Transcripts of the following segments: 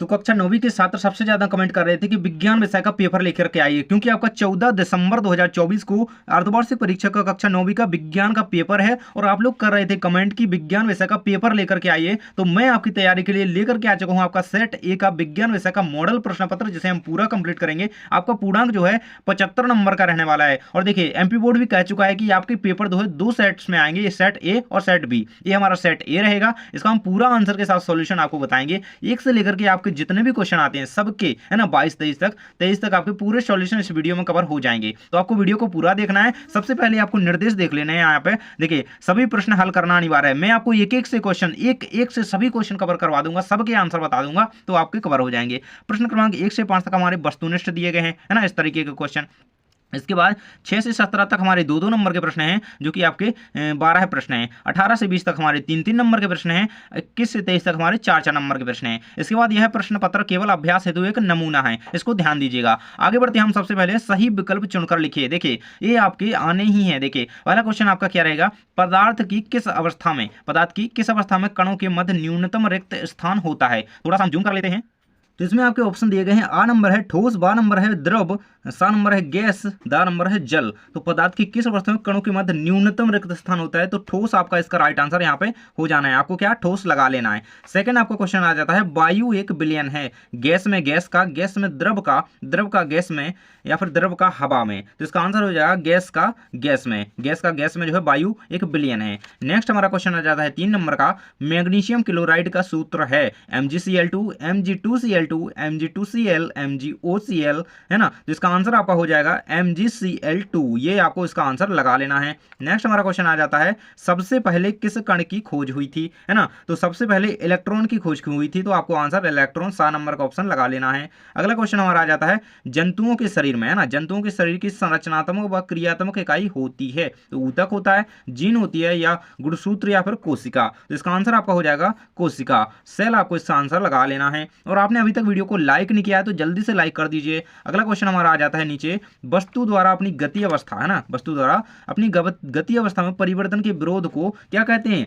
तो कक्षा 9वीं के छात्र सबसे ज्यादा कमेंट कर रहे थे कि विज्ञान विषय का पेपर लेकर के आइए, क्योंकि आपका 14 दिसंबर 2024 को अर्धवार्षिक परीक्षा का कक्षा 9वीं का विज्ञान का पेपर है और आप लोग कर रहे थे कमेंट कि विज्ञान विषय का पेपर लेकर के आइए। तो मैं आपकी तैयारी के लिए लेकर के आ चुका हूं आपका सेट ए का विज्ञान विषय का मॉडल प्रश्न पत्र, जिसे हम पूरा कंप्लीट करेंगे। आपका पूर्णांक जो है 75 नंबर का रहने वाला है। और देखिए एमपी बोर्ड भी कह चुका है कि आपके पेपर दो सेट्स में आएंगे, सेट ए और सेट बी। ये हमारा सेट ए रहेगा, इसका हम पूरा आंसर के साथ सॉल्यूशन आपको बताएंगे। एक से लेकर के आपके जितने भी क्वेश्चन आते हैं सबके, है ना, 22-23 तक आपके पूरे सॉल्यूशन इस वीडियो में कवर हो जाएंगे। तो आपको वीडियो को पूरा देखना है। सबसे पहले आपको निर्देश देख लेने हैं। यहाँ पे देखिए सभी प्रश्न हल करना अनिवार्य है। मैं आपको एक एक से क्वेश्चन, एक से सभी क्वेश्चन कवर करवा दूंगा, सबके आंसर बता दूंगा, तो आपके कवर हो जाएंगे। प्रश्न क्रमांक 1 से 5 तक हमारे वस्तुनिष्ठ दिए गए हैं, है ना, इस तरीके के क्वेश्चन। इसके बाद 6 से 17 तक हमारे 2-2 नंबर के प्रश्न हैं, जो कि आपके 12 प्रश्न हैं। 18 से 20 तक हमारे 3-3 नंबर के प्रश्न हैं। 21 से 23 तक हमारे 4-4 नंबर के प्रश्न हैं। इसके बाद यह प्रश्न पत्र केवल अभ्यास हेतु एक नमूना है, इसको ध्यान दीजिएगा। आगे बढ़ते हम सबसे पहले सही विकल्प चुनकर लिखिए। देखिए ये आपके आने ही है। देखिए पहला क्वेश्चन आपका क्या रहेगा, पदार्थ की किस अवस्था में कणों के मध्य न्यूनतम रिक्त स्थान होता है। थोड़ा सा हम जूम कर लेते हैं। तो इसमें आपके ऑप्शन दिए गए हैं। आ नंबर है ठोस, बा नंबर है द्रव, सा नंबर है गैस, दा नंबर है जल। तो पदार्थ की किस अवस्था में कणों के मध्य न्यूनतम रिक्त स्थान होता है, तो ठोस आपका इसका राइट आंसर यहाँ पे हो जाना है। आपको क्या ठोस लगा लेना है। सेकंड आपका क्वेश्चन आ जाता है, वायु 1 बिलियन है, गैस में गैस में द्रव का गैस में, या फिर द्रव का हवा में। तो इसका आंसर हो जाएगा गैस का गैस में जो है वायु 1 बिलियन है। नेक्स्ट हमारा क्वेश्चन आ जाता है 3 नंबर का, मैग्नीशियम क्लोराइड का सूत्र है MgCl2, Mg2Cl2, Mg2Cl, MgOCl, है ना। तो इसका आंसर आपका हो जाएगा MgCl2। ये आपको इसका आंसर लगा लेना है। नेक्स्ट हमारा क्वेश्चन आ जाता है, सबसे पहले किस कण की खोज हुई थी, है ना। तो सबसे पहले इलेक्ट्रॉन की खोज हुई थी, तो आपको आंसर इलेक्ट्रॉन, सा नंबर का ऑप्शन लगा लेना है। अगला क्वेश्चन हमारा आ जाता है, जंतुओं के शरीर में, है ना, जंतुओं के शरीर की संरचनात्मक व क्रियात्मक इकाई होती है। तो ऊतक होता है, जीन होती है, या गुणसूत्र, या फिर कोशिका। तो इसका आंसर आपका हो जाएगा कोशिका। सेल आपको इसका आंसर लगा लेना है। और आपने अभी तक वीडियो को लाइक नहीं किया है तो जल्दी से लाइक कर दीजिए। अगला क्वेश्चन हमारा आ जाता है नीचे, वस्तु द्वारा अपनी गति अवस्था, है ना, वस्तु द्वारा अपनी गति अवस्था में परिवर्तन के विरोध को क्या कहते हैं।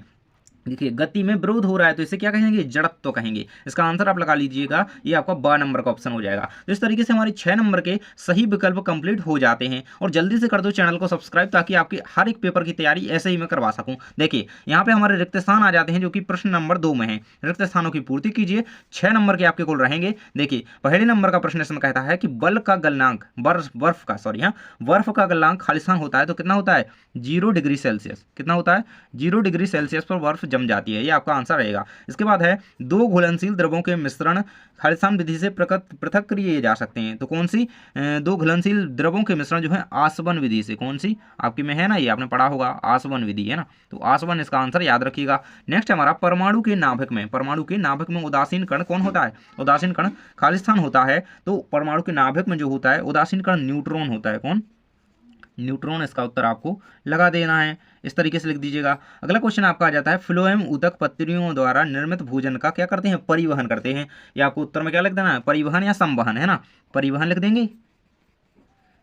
देखिए गति में विरोध हो रहा है तो इसे क्या कहेंगे, जड़त्व कहेंगे। इसका आंसर आप लगा लीजिएगा, ये आपका 12 नंबर का ऑप्शन हो जाएगा। तो इस तरीके से हमारे 6 नंबर के सही विकल्प कंप्लीट हो जाते हैं। और जल्दी से कर दो चैनल को सब्सक्राइब, ताकि आपकी हर एक पेपर की तैयारी ऐसे ही मैं करवा सकूं। देखिए यहाँ पे हमारे रिक्त स्थान आ जाते हैं, जो कि प्रश्न नंबर 2 में है। रिक्त स्थानों की पूर्ति कीजिए। 6 नंबर के आपके कुल रहेंगे। देखिए पहले नंबर का प्रश्न इसमें कहता है कि बर्फ का गलनांक खालिस्तान होता है तो कितना होता है, 0 डिग्री सेल्सियस। कितना होता है, 0 डिग्री सेल्सियस पर बर्फ जम जाती है। ये आपका आंसर रहेगा। इसके बाद है, 2 घुलनशील द्रवों के मिश्रण खालिस्तान विधि से पृथक किए जा सकते हैं। तो कौन सी 2 घुलनशील द्रवों के मिश्रण जो है आसवन विधि से, कौन सी आपकी में है ना, ये आपने पढ़ा होगा, आसवन विधि, है ना। तो आसवन इसका आंसर याद रखिएगा। नेक्स्ट हमारा परमाणु के नाभिक में उदासीन कण कौन होता है, उदासीन कण खालिस्तान होता है। तो परमाणु के नाभिक में जो होता है उदासीन कण न्यूट्रॉन होता है। कौन, न्यूट्रॉन। इसका उत्तर आपको लगा देना है। इस तरीके से लिख दीजिएगा। अगला क्वेश्चन आपका आ जाता है, फ्लोएम ऊतक पत्रियों द्वारा निर्मित भोजन का क्या करते हैं, परिवहन करते हैं। या आपको उत्तर में क्या लिख देना है, परिवहन या संवहन, है ना। परिवहन लिख देंगे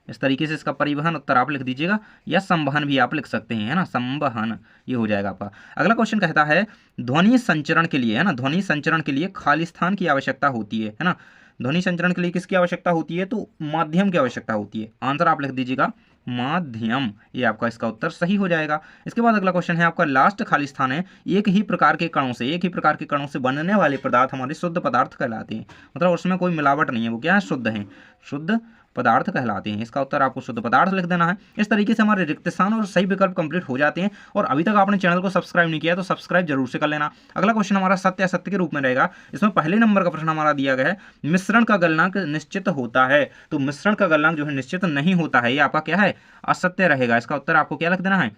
इस तरीके से, इसका परिवहन उत्तर आप लिख दीजिएगा, या संवहन भी आप लिख सकते हैं, है ना, संवहन ये हो जाएगा आपका। अगला क्वेश्चन कहता है, ध्वनि संचरण के लिए, है ना, ध्वनि संचरण के लिए खालिस्तान की आवश्यकता होती है ना। ध्वनि संचरण के लिए किसकी आवश्यकता होती है, तो माध्यम की आवश्यकता होती है। आंसर आप लिख दीजिएगा माध्यम। ये आपका इसका उत्तर सही हो जाएगा। इसके बाद अगला क्वेश्चन है आपका, लास्ट खालिस्तान है, एक ही प्रकार के कणों से बनने वाले पदार्थ हमारे शुद्ध पदार्थ कहलाते हैं। मतलब उसमें कोई मिलावट नहीं है, वो क्या है, शुद्ध है, शुद्ध पदार्थ कहलाते हैं। इसका उत्तर आपको शुद्ध पदार्थ लिख देना है। इस तरीके से हमारे रिक्त स्थान और सही विकल्प कंप्लीट हो जाते हैं। और अभी तक आपने चैनल को सब्सक्राइब नहीं किया तो सब्सक्राइब जरूर से कर लेना। अगला क्वेश्चन हमारा सत्य असत्य के रूप में रहेगा। इसमें पहले नंबर का प्रश्न हमारा दिया गया है, मिश्रण का गलनांक निश्चित होता है। तो मिश्रण का गलनांक जो है निश्चित नहीं होता है, ये आपका क्या है, असत्य रहेगा। इसका उत्तर आपको क्या लिख देना है,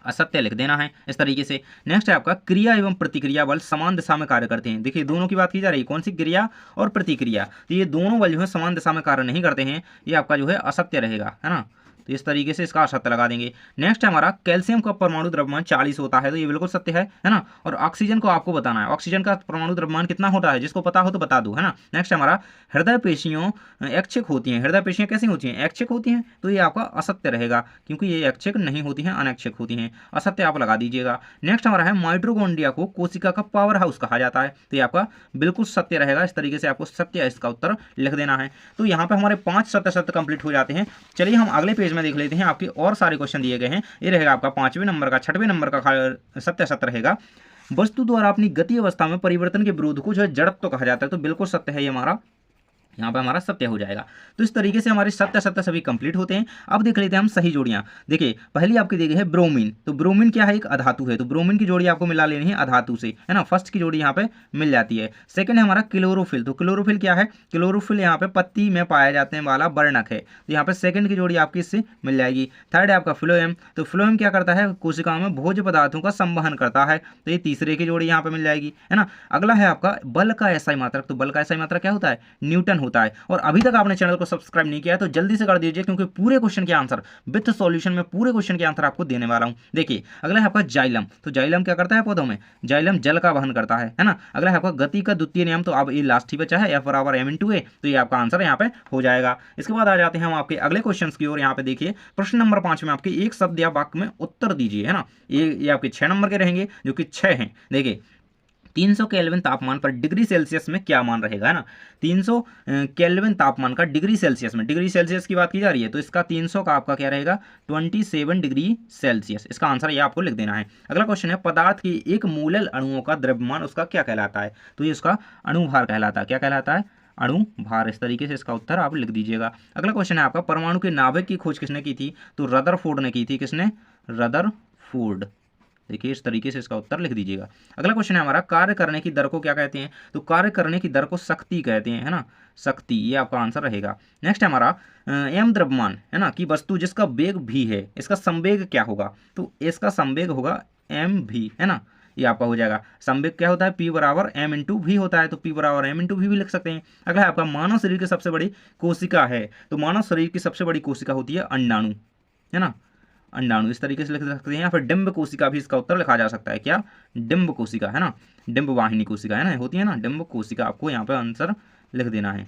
असत्य लिख देना है। इस तरीके से नेक्स्ट है आपका, क्रिया एवं प्रतिक्रिया बल समान दिशा में कार्य करते हैं। देखिए दोनों की बात की जा रही है, कौन सी, क्रिया और प्रतिक्रिया। तो ये दोनों बल जो है समान दिशा में कार्य नहीं करते हैं, ये आपका जो है असत्य रहेगा, है ना। तो इस तरीके से इसका असत्य लगा देंगे। नेक्स्ट है हमारा कैल्शियम का परमाणु द्रव्यमान 40 होता है, तो ये बिल्कुल सत्य है ना। और ऑक्सीजन को आपको बताना है, ऑक्सीजन का परमाणु द्रव्यमान कितना होता है, जिसको पता हो तो बता दो, है ना। नेक्स्ट हमारा हृदय पेशियों ऐच्छिक होती हैं, हृदय पेशियां कैसी होती हैं, ऐच्छिक होती हैं, तो ये आपका असत्य रहेगा क्योंकि ये ऐच्छिक नहीं होती हैं, अनैच्छिक होती हैं, असत्य आप लगा दीजिएगा। नेक्स्ट हमारा है माइटोकॉन्ड्रिया को कोशिका का पावर हाउस कहा जाता है, तो ये आपका बिल्कुल सत्य रहेगा। इस तरीके से आपको सत्य इसका उत्तर लिख देना है। तो यहाँ पे हमारे 5 सत्य सत्य कंप्लीट हो जाते हैं। चलिए हम अगले पेज में देख लेते हैं, आपके और सारे क्वेश्चन दिए गए हैं। ये रहेगा आपका 5वें नंबर का 6वें नंबर का सत्य सत्य रहेगा। वस्तु द्वारा अपनी गति अवस्था में परिवर्तन के विरोध को जो है जड़त्व कहा जाता है, तो बिल्कुल सत्य है ये हमारा, यहाँ पे हमारा सत्य हो जाएगा। तो इस तरीके से हमारे सत्य सत्य सभी कंप्लीट होते हैं। अब देख लेते हैं हम सही जोड़ियां। देखिए पहली आपकी दी गई है ब्रोमीन, तो ब्रोमीन क्या है, एक अधातु है, तो ब्रोमीन की जोड़ी आपको मिला लेनी है अधातु से, है ना। फर्स्ट की जोड़ी यहाँ पे मिल जाती है। सेकंड है हमारा क्लोरोफिल, तो क्लोरोफिल क्या है, क्लोरोफिल यहाँ पे पत्ती में पाया जाने वाला वर्णक है, तो यहाँ पे सेकंड की जोड़ी आपकी इससे मिल जाएगी। थर्ड है आपका फ्लोएम, तो फ्लोएम क्या करता है, कोशिकाओं में भोज्य पदार्थों का संवहन करता है, तो ये तीसरे की जोड़ी यहाँ पे मिल जाएगी, है ना। अगला है आपका बल का एसआई मात्रक, तो बल का एसआई मात्रक क्या होता है, न्यूटन होता है। और अभी तक आपने चैनल को सब्सक्राइब नहीं किया है तो जल्दी से कर दीजिए, क्योंकि पूरे क्वेश्चन के आंसर विथ सॉल्यूशन में पूरे क्वेश्चन के आंसर आपको देने वाला हूं। देखिए अगला है आपका जाइलम, तो जाइलम क्या करता है पौधों में, जाइलम जल का वहन करता है ना। अगला है आपका गति का द्वितीय नियम, तो अब ये लास्ट ही बचा है F=m/a, तो ये आपका आंसर यहाँ पे हो जाएगा। इसके बाद आ जाते हैं हम आपके अगले क्वेश्चन की ओर। यहाँ पे देखिए प्रश्न नंबर 5 में आपके एक शब्द या वाक्य में उत्तर दीजिए, है ना। ये आपके 6 नंबर के रहेंगे, जो कि 6 हैं। देखिए 300 केल्विन तापमान पर डिग्री सेल्सियस में क्या मान रहेगा, है ना। 300 केल्विन तापमान का डिग्री सेल्सियस में, डिग्री सेल्सियस की बात की जा रही है, तो इसका 300 का आपका क्या रहेगा, 27 डिग्री सेल्सियस। इसका आंसर ये आपको लिख देना है। अगला क्वेश्चन है पदार्थ की एक मूलल अणुओं का द्रव्यमान उसका क्या कहलाता है, तो ये उसका अणुभार कहलाता है। क्या कहलाता है, अणुभार। इस तरीके से इसका उत्तर आप लिख दीजिएगा। अगला क्वेश्चन है आपका परमाणु के नाभिक की खोज किसने की थी, तो रदरफोर्ड ने की थी। किसने, रदरफोर्ड। देखिए इस तरीके से इसका उत्तर लिख दीजिएगा। अगला क्वेश्चन है हमारा कार्य करने की दर को क्या कहते हैं, तो कार्य करने की दर को शक्ति कहते हैं, है ना, शक्ति, ये आपका आंसर रहेगा। नेक्स्ट है हमारा एम द्रव्यमान, है ना, कि वस्तु जिसका वेग भी है, इसका संवेग क्या होगा, तो इसका संवेग होगा एम भी, है ना, ये आपका हो जाएगा। संवेग क्या होता है, P=m/v होता है, तो P=m/v भी लिख सकते हैं। अगला है आपका मानव शरीर की सबसे बड़ी कोशिका है, तो मानव शरीर की सबसे बड़ी कोशिका होती है अंडाणु, है ना, अंडाणु। इस तरीके से लिख सकते हैं, या फिर डिंब कोशिका भी इसका उत्तर लिखा जा सकता है। क्या, डिंब कोशिका, है ना, डिंब वाहिनी कोशिका, है ना, होती है ना डिंब कोशिका, आपको यहाँ पे आंसर लिख देना है,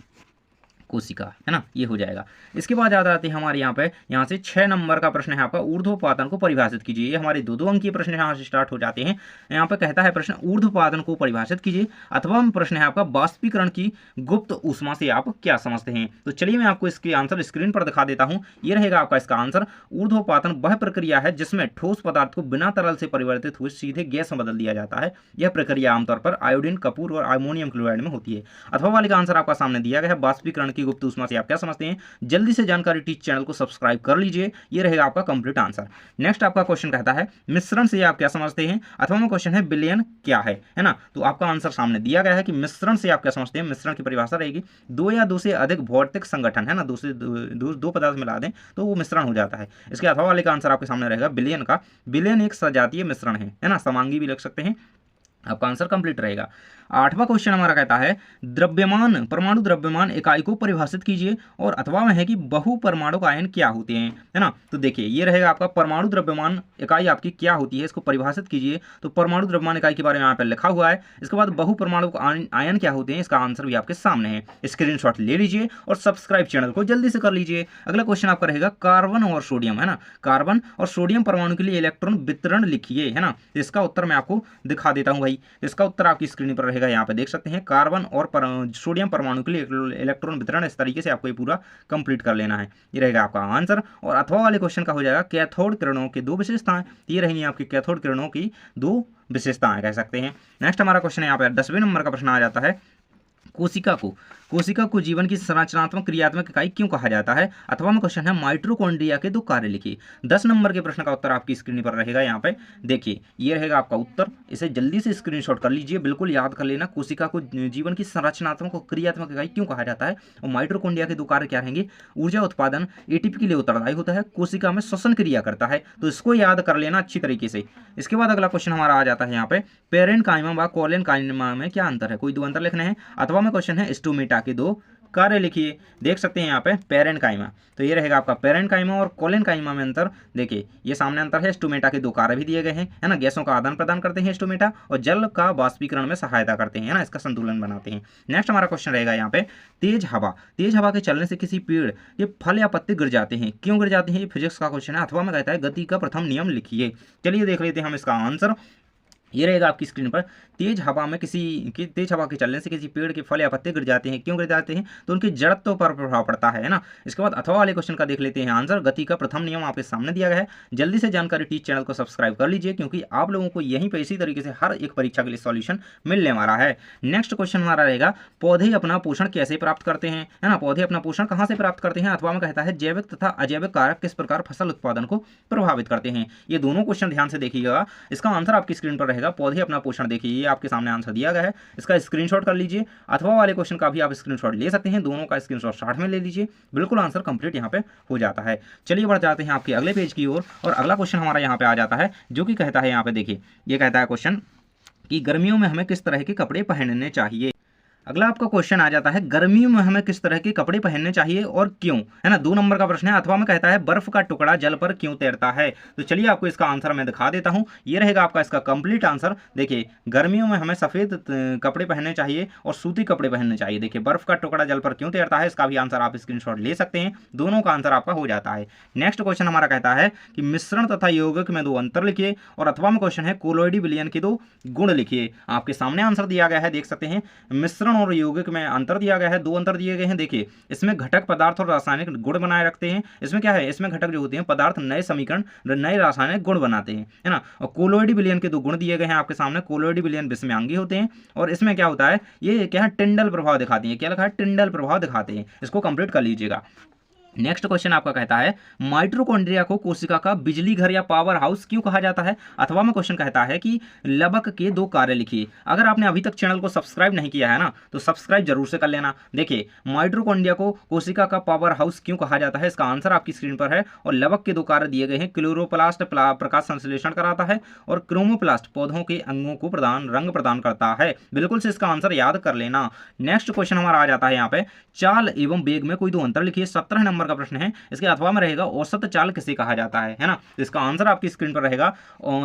कोशिका, है ना, ये हो जाएगा। इसके बाद याद आती है हमारे यहाँ से 6 नंबर का प्रश्न है आपका ऊर्ध्वपातन को परिभाषित कीजिए। ये हमारे 2-2 अंकीय प्रश्न यहाँ से स्टार्ट हो जाते हैं। यहाँ पे कहता है प्रश्न ऊर्ध्वपातन को परिभाषित कीजिए, अथवा प्रश्न है आपका वाष्पीकरण की गुप्त ऊष्मा से आप क्या समझते हैं। तो चलिए मैं आपको इसके आंसर स्क्रीन पर दिखा देता हूँ। ये रहेगा आपका इसका आंसर। ऊर्ध्वपातन वह प्रक्रिया है जिसमें ठोस पदार्थ को बिना तरल से परिवर्तित हुए सीधे गैस में बदल दिया जाता है। यह प्रक्रिया आमतौर पर आयोडीन, कपूर और अमोनियम क्लोराइड में होती है। अथवा वाले का आंसर आपका सामने दिया गया है, वाष्पीकरण की गुप्त ऊष्मा से आप क्या समझते हैं। जल्दी से जानकारी टीच चैनल को सब्सक्राइब कर लीजिए, ये रहेगा आपका कंप्लीट आंसर। नेक्स्ट आपका क्वेश्चन कहता है मिश्रण से आप क्या समझते हैं, अथवा में क्वेश्चन है विलयन क्या है ना। तो आपका आंसर सामने दिया गया है कि मिश्रण से आप क्या समझते हैं। मिश्रण की परिभाषा रहेगी 2 या 2 से अधिक भौतिक संगठन, है ना, 2 पदार्थ मिला दें तो वो मिश्रण हो जाता है। इसके अथवा वाले का आंसर आपके सामने रहेगा विलयन का। विलयन एक सजातीय मिश्रण है ना, समांगी भी लिख सकते हैं। आपका आंसर कंप्लीट रहेगा। 8वां क्वेश्चन हमारा कहता है द्रव्यमान, परमाणु द्रव्यमान इकाई को परिभाषित कीजिए, और अथवा में है कि बहु परमाणु आयन क्या होते हैं, है ना। तो देखिए ये रहेगा आपका परमाणु द्रव्यमान इकाई आपकी क्या होती है, इसको परिभाषित कीजिए। तो परमाणु द्रव्यमान इकाई के बारे में यहाँ पर लिखा हुआ है। इसके बाद बहु परमाणु आयन क्या होते हैं, इसका आंसर भी आपके सामने है। स्क्रीनशॉट ले लीजिए और सब्सक्राइब चैनल को जल्दी से कर लीजिए। अगला क्वेश्चन आपका रहेगा कार्बन और सोडियम, है ना, कार्बन और सोडियम परमाणु के लिए इलेक्ट्रॉन वितरण लिखिए, है ना। इसका उत्तर मैं आपको दिखा देता हूँ भाई। इसका उत्तर आपकी स्क्रीन पर रहेगा, यहाँ पे देख सकते हैं। कार्बन और सोडियम परमाणु के लिए इलेक्ट्रॉन वितरण, इस तरीके से आपको ये पूरा कंप्लीट कर लेना है। ये रहेगा आपका आंसर। और अथवा वाले क्वेश्चन का हो जाएगा कैथोड किरणों की 2 विशेषताएं। ये रहेंगी आपकी कैथोड किरणों की 2 विशेषताएं कह सकते हैं। नेक्स्ट हमारा क्वेश्चन है यहाँ पे 10वें नंबर का प्रश्न आ जाता है कोशिका को जीवन की संरचनात्मक क्रियात्मक इकाई क्यों कहा जाता है। अथवा में क्वेश्चन है माइटोकॉन्ड्रिया के 2 कार्य लिखिए। 10 नंबर के प्रश्न का उत्तर आपकी स्क्रीन पर रहेगा। यहाँ पे देखिए ये रहेगा आपका उत्तर। इसे जल्दी से स्क्रीनशॉट कर लीजिए, बिल्कुल याद कर लेना। कोशिका को जीवन की संरचनात्मक और क्रियात्मक इकाई क्यों कहा जाता है, और माइटोकॉन्ड्रिया के 2 कार्य क्या रहेंगे। ऊर्जा उत्पादन, एटीपी के लिए उत्तरदायी होता है, कोशिका में श्वसन क्रिया करता है। तो इसको याद कर लेना अच्छी तरीके से। इसके बाद अगला क्वेश्चन हमारा आ जाता है यहाँ पे पेरेंकाइमा व कोलेनकाइमा में क्या अंतर है। कोई 2 अंतर लिखने हैं। अथवा में क्वेश्चन है स्टोमेटा के 2 कार्य लिखिए। देख सकते हैं यहाँ पे पेरेन्काइमा, तो ये रहेगा आपका पेरेन्काइमा और कोलेनकाइमा में अंतर। देखिए ये सामने अंतर है। स्टोमेटा के 2 कार्य भी दिए गए हैं, है ना। गैसों का आदान प्रदान करते हैं स्टोमेटा, और जल का वाष्पीकरण में सहायता करते हैं, है ना, इसका संतुलन बनाते हैं। नेक्स्ट हमारा क्वेश्चन रहेगा यहाँ पे तेज हवा। तेज हवा के चलने से किसी पेड़ के फल या पत्ते गिर जाते हैं, क्यों गिर जाते हैं? ये फिजिक्स का क्वेश्चन है, अथवा में कहता है गति का प्रथम नियम लिखिए। चलिए देख लेते हैं हम इसका आंसर। ये रहेगा आपकी स्क्रीन पर। तेज हवा के चलने से किसी पेड़ के फल या पत्ते गिर जाते हैं, क्यों गिर जाते हैं? तो उनकी जड़त्व पर प्रभाव पड़ता है ना। इसके बाद अथवा वाले क्वेश्चन का देख लेते हैं आंसर। गति का प्रथम नियम आपके सामने दिया गया है। जल्दी से जानकारी टीच चैनल को सब्सक्राइब कर लीजिए, क्योंकि आप लोगों को यहीं पर इसी तरीके से हर एक परीक्षा के लिए सॉल्यूशन मिलने वाला है। नेक्स्ट क्वेश्चन हमारा रहेगा पौधे अपना पोषण कैसे प्राप्त करते हैं, है ना। पौधे अपना पोषण कहाँ से प्राप्त करते हैं? अथवा में कहता है जैविक तथा अजैविक कारक किस प्रकार फसल उत्पादन को प्रभावित करते हैं। ये दोनों क्वेश्चन ध्यान से देखिएगा। इसका आंसर आपकी स्क्रीन पर रहेगा। पौधे अपना पोषण, देखिए ये आपके सामने आंसर दिया गया है, इसका स्क्रीनशॉट कर लीजिए। अथवा वाले क्वेश्चन का भी आप स्क्रीनशॉट ले सकते हैं, दोनों का स्क्रीनशॉट साथ में ले लीजिए, बिल्कुल आंसर कंप्लीट यहाँ पे हो जाता है। चलिए बढ़ जाते हैं आपके अगले पेज की ओर, और अगला क्वेश्चन हमारा यहाँ पे आ जाता है, जो कि कहता है यहाँ पे देखिए, ये कहता है क्वेश्चन कि गर्मियों में हमें किस तरह के कपड़े पहनने चाहिए। अगला आपका क्वेश्चन आ जाता है गर्मियों में हमें किस तरह के कपड़े पहनने चाहिए और क्यों, है ना। 2 नंबर का प्रश्न है। अथवा में कहता है बर्फ का टुकड़ा जल पर क्यों तैरता है। तो चलिए आपको इसका आंसर मैं दिखा देता हूं। ये रहेगा आपका इसका कंप्लीट आंसर। देखिए गर्मियों में हमें सफेद कपड़े पहनने चाहिए और सूती कपड़े पहनने चाहिए। देखिए बर्फ का टुकड़ा जल पर क्यों तैरता है, इसका भी आंसर आप स्क्रीनशॉट ले सकते हैं, दोनों का आंसर आपका हो जाता है। नेक्स्ट क्वेश्चन हमारा कहता है कि मिश्रण तथा यौगिक में 2 अंतर लिखिए, और अथवा में क्वेश्चन है कोलोइडी विलयन के 2 गुण लिखिए। आपके सामने आंसर दिया गया है, देख सकते हैं। मिश्रण और यौगिक में अंतर दिया गया है, 2 अंतर दिए गए हैं। देखिए इसमें घटक पदार्थ और रासायनिक गुण बनाए रखते हैं। इसमें क्या है, इसमें घटक जो होते हैं पदार्थ नए समीकरण नए रासायनिक गुण बनाते हैं, है ना। और कोलोइडी विलयन के 2 गुण दिए गए हैं आपके सामने। कोलोइडी विलयन विषमयांगी होते हैं, और इसमें क्या होता है, ये क्या है, टिंडल प्रभाव दिखाते हैं। क्या लिखा है, टिंडल प्रभाव दिखाते हैं। इसको कंप्लीट कर लीजिएगा। नेक्स्ट क्वेश्चन आपका कहता है माइटोकॉन्ड्रिया को कोशिका का बिजली घर या पावर हाउस क्यों कहा जाता है। अथवा में क्वेश्चन कहता है कि लवक के 2 कार्य लिखिए। अगर आपने अभी तक चैनल को सब्सक्राइब नहीं किया है ना, तो सब्सक्राइब जरूर से कर लेना। देखिए माइटोकॉन्ड्रिया को कोशिका का पावर हाउस क्यों कहा जाता है, इसका आंसर आपकी स्क्रीन पर है। और लवक के 2 कार्य दिए गए हैं। क्लोरोप्लास्ट प्रकाश संश्लेषण कराता है, और क्रोमोप्लास्ट पौधों के अंगों को रंग प्रदान करता है। बिल्कुल से इसका आंसर याद कर लेना। नेक्स्ट क्वेश्चन हमारा आ जाता है यहाँ पे चाल एवं वेग में कोई 2 अंतर लिखिए। 17 नंबर का प्रश्न है। इसके अथवा में रहेगा औसत चाल किसे कहा जाता है ना। तो इसका आंसर आपकी स्क्रीन पर रहेगा।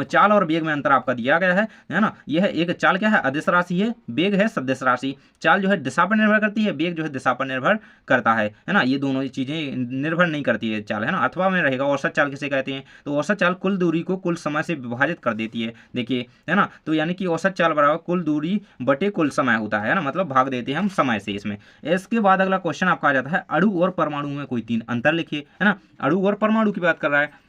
चाल और वेग में अंतर आपका दिया गया है ना। यह एक चाल क्या है, अदिश राशि है, वेग है सदिश राशि। चाल जो है दिशा पर निर्भर करती है, वेग जो है दिशा पर निर्भर करता है ना। ये दोनों चीजें निर्भर नहीं करती है चाल, है ना। अथवा में रहेगा औसत चाल किसे कहते हैं। तो औसत चाल कुल दूरी को कुल समय से विभाजित कर देती है, देखिए, है ना। तो यानी कि औसत चाल बराबर कुल दूरी बटे कुल समय होता है ना, मतलब भाग देते हैं हम समय से इसमें। इसके बाद अगला क्वेश्चन आपका आ जाता है अणु और परमाणु में कोई 3 अंतर लिखिए, है ना। अणु और परमाणु की बात कर रहा है।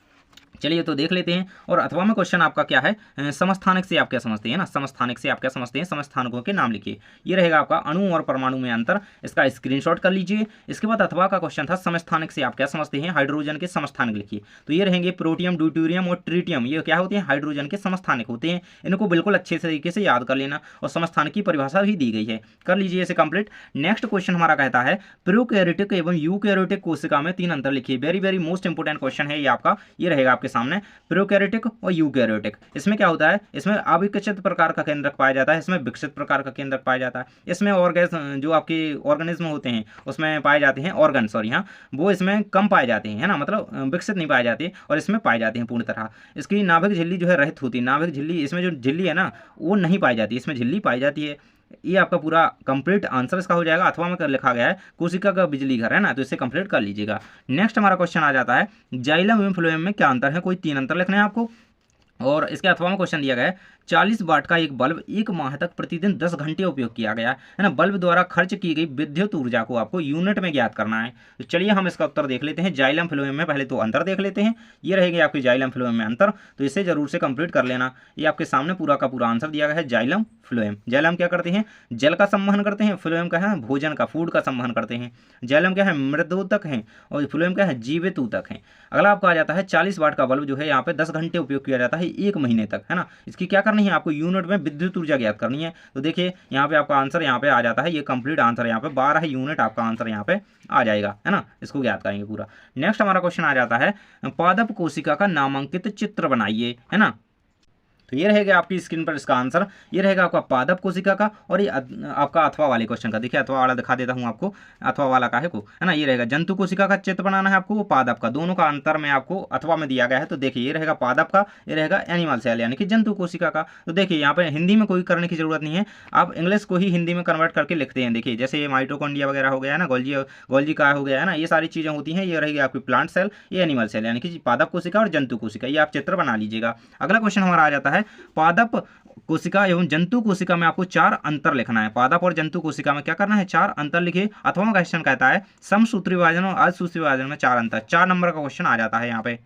चलिए तो देख लेते हैं। और अथवा में क्वेश्चन आपका क्या है, समस्थानिक से आप क्या समझते हैं ना। समस्थानिक से आप क्या समझते हैं, समस्थानिकों के नाम लिखिए। ये रहेगा आपका अणु और परमाणु में अंतर, इसका स्क्रीनशॉट कर लीजिए। इसके बाद अथवा का क्वेश्चन था समस्थानिक से आप क्या समझते हैं, हाइड्रोजन के समस्थानिक लिखिए। तो ये रहेंगे प्रोटियम, ड्यूटेरियम और ट्रिटियम, ये क्या होते हैं, हाइड्रोजन के समस्थानिक होते हैं। इनको बिल्कुल अच्छे तरीके से याद कर लेना, और समस्थानिक की परिभाषा भी दी गई है, कर लीजिए इसे कंप्लीट। नेक्स्ट क्वेश्चन हमारा कहता है प्रोकैरियोटिक एवं यूकैरियोटिक कोशिका में 3 अंतर लिखिए। Very very most important question है ये आपका। ये रहेगा आपके सामने प्रोकैरियोटिक और यूकैरियोटिक। इसमें क्या होता है, इसमें अविकसित प्रकार का केंद्रक पाया जाता है, इसमें विकसित प्रकार का केंद्रक पाया जाता है। इसमें जो आपके ऑर्गेनिज्म होते हैं उसमें पाए जाते हैं, ऑर्गन सॉरी, हाँ, वो इसमें कम पाए जाते हैं, है ना, मतलब विकसित नहीं पाए जाते, और इसमें पाए जाते हैं पूर्ण तरह। इसकी नाभिक झिल्ली जो है रहित होती है, नाभिक झिल्ली, इसमें जो झिल्ली है ना वो नहीं पाई जाती, इसमें झिल्ली पाई जाती है। ये आपका पूरा कंप्लीट आंसर इसका हो जाएगा। अथवा में लिखा गया है कोशिका का बिजली घर, है ना, तो इसे कंप्लीट कर लीजिएगा। नेक्स्ट हमारा क्वेश्चन आ जाता है जाइलम एवं फ्लोएम में क्या अंतर है, कोई 3 अंतर लिखने हैं आपको। और इसके अथवा में क्वेश्चन दिया गया है 40 वाट का एक बल्ब 1 माह तक प्रतिदिन 10 घंटे उपयोग किया गया है ना। बल्ब द्वारा खर्च की गई विद्युत ऊर्जा को आपको यूनिट में ज्ञात करना है। तो चलिए हम इसका उत्तर देख लेते हैं। जाइलम फ्लोएम में पहले तो अंतर देख लेते हैं। ये रहेगी आपकी जाइलम फ्लोएम में अंतर, तो इसे जरूर से कंप्लीट कर लेना। ये आपके सामने पूरा का पूरा आंसर दिया गया है। जाइलम फ्लोएम, जाइलम क्या करते हैं, जल का संवहन करते हैं। फ्लोएम का है भोजन का, फूड का संवहन करते हैं। जाइलम क्या है, मृदोतक है, और फ्लोएम क्या है, जीवित ऊतक है। अगला आपका आ जाता है 40 वाट का बल्ब जो है यहाँ पे 10 घंटे उपयोग किया जाता है 1 महीने तक, है ना। इसकी क्या करनी है, आपको यूनिट में विद्युत ऊर्जा ज्ञात करनी है। तो देखिए यहाँ पे आपका आंसर यहाँ पे आ जाता है, ये कंप्लीट आंसर यहाँ पे 12 यूनिट आपका आंसर यहाँ पे आ जाएगा, है ना। इसको ज्ञात करेंगे पूरा। नेक्स्ट हमारा क्वेश्चन आ जाता है पादप कोशिका का नामांकित चित्र बनाइए, है ना। तो ये रहेगा आपकी स्क्रीन पर इसका आंसर। ये रहेगा आपका पादप कोशिका का, और ये आपका अथवा वाले क्वेश्चन का, देखिए अथवा वाला दिखा देता हूँ आपको, अथवा वाला का है को, है ना, ये रहेगा जंतु कोशिका का चित्र बनाना है आपको, वो पादप का, दोनों का अंतर में आपको अथवा में दिया गया है। तो देखिए ये रहेगा पादप का, ये रहेगा एनिमल सेल यानी कि जंतु कोशिका का। तो देखिए यहाँ पे हिंदी में कोई करने की जरूरत नहीं है, आप इंग्लिश को ही हिंदी में कन्वर्ट करके लिखते हैं। देखिए जैसे ये माइटोकॉन्ड्रिया वगैरह हो गया है ना, गोल्जी का हो गया है ना, ये सारी चीज़ें होती हैं। ये रहेगी आपकी प्लांट सेल, ये एनिमल सेल यानी कि पादप कोशिका और जंतु कोशिका, ये आप चित्र बना लीजिएगा। अगला क्वेश्चन हमारा आ जाता है पादप कोशिका एवं जंतु कोशिका में आपको 4 अंतर लिखना है। पादप और जंतु कोशिका में क्या करना है, 4 अंतर लिखिए। अथवा क्वेश्चन कहता है समसूत्री विभाजन और असूत्री विभाजन में 4 अंतर, 4 नंबर का क्वेश्चन आ जाता है यहाँ पे।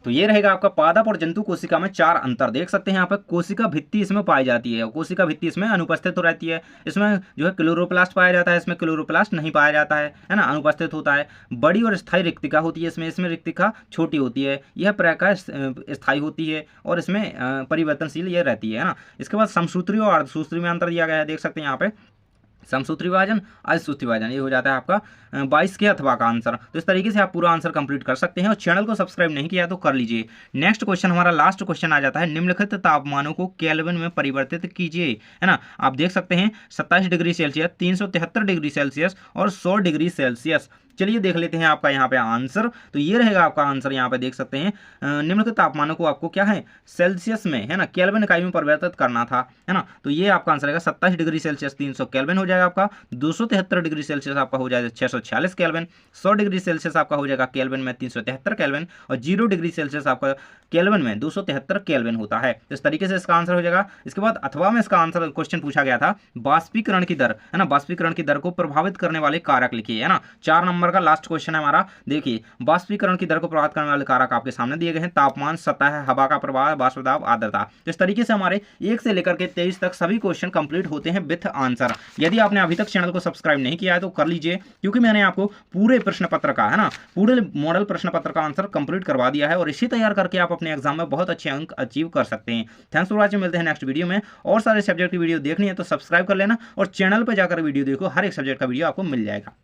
तो ये रहेगा आपका पादप और जंतु कोशिका में 4 अंतर। देख सकते हैं यहाँ पर कोशिका भित्ति इसमें पाई जाती है, कोशिका भित्ति इसमें अनुपस्थित हो रहती है। इसमें जो है क्लोरोप्लास्ट पाया जाता है, इसमें क्लोरोप्लास्ट नहीं पाया जाता है ना, अनुपस्थित होता है। बड़ी और स्थायी रिक्तिका होती है इसमें रिक्तिका छोटी होती है। यह प्रकार स्थायी होती है और इसमें परिवर्तनशील ये रहती है ना। इसके बाद समसूत्री और अर्धसूत्री में अंतर दिया गया है, देख सकते हैं यहाँ पे समसूत्री विभाजन असूत्री विभाजन, ये हो जाता है आपका 22 के अथवा का आंसर। तो इस तरीके से आप पूरा आंसर कंप्लीट कर सकते हैं, और चैनल को सब्सक्राइब नहीं किया तो कर लीजिए। नेक्स्ट क्वेश्चन हमारा लास्ट क्वेश्चन आ जाता है, निम्नलिखित तापमानों को केल्विन में परिवर्तित कीजिए, है ना। आप देख सकते हैं 27 डिग्री सेल्सियस, 373 डिग्री सेल्सियस और 100 डिग्री सेल्सियस। चलिए देख लेते हैं आपका यहाँ पे आंसर। तो ये रहेगा आपका आंसर, यहाँ पे देख सकते हैं निम्नलिखित तापमानों को आपको क्या है सेल्सियस में, है ना, केल्विन इकाई में परिवर्तित करना था, है ना। तो ये आपका आंसर रहेगा 27 डिग्री सेल्सियस 300 केल्विन हो जाएगा आपका, 273 डिग्री सेल्सियस आपका हो जाएगा 646 केल्विन, 100 डिग्री सेल्सियस आपका हो जाएगा केल्विन में 373 केल्विन, और 0 डिग्री सेल्सियस आपका केल्विन में 273 केल्विन होता है। तो इस तरीके से इसका आंसर हो जाएगा। इसके बाद अथवा में इसका आंसर क्वेश्चन पूछा गया था बाष्पीकरण की दर, है ना, बाष्पीकरण की दर को प्रभावित करने वाले कारक लिखिए, है ना। 4 नंबर का लास्ट क्वेश्चन है हमारा। देखिए बाष्पीकरण की दर को प्रभावित करने वाले कारक आपके सामने दिए गए हैं, तापमान, सतह, हवा का प्रवाह, वाष्प दाब, आर्द्रता। तो इस तरीके से हमारे 1 से लेकर के 23 तक सभी क्वेश्चन कंप्लीट होते हैं विथ आंसर। यदि आपने अभी तक चैनल को सब्सक्राइब नहीं किया है तो कर लीजिए, क्योंकि मैंने आपको पूरे प्रश्न पत्र का, है ना, पूरे मॉडल प्रश्न पत्र का आंसर कंप्लीट करवा दिया है, और इसी तैयार करके आप अपने एग्जाम में बहुत अच्छे अंक अचीव कर सकते हैं। थैंक्स फॉर वॉचिंग, मिलते हैं नेक्स्ट वीडियो में। और सारे सब्जेक्ट की वीडियो देखनी है तो सब्सक्राइब कर लेना, और चैनल पर जाकर वीडियो देखो, हर एक सब्जेक्ट का वीडियो आपको मिल जाएगा।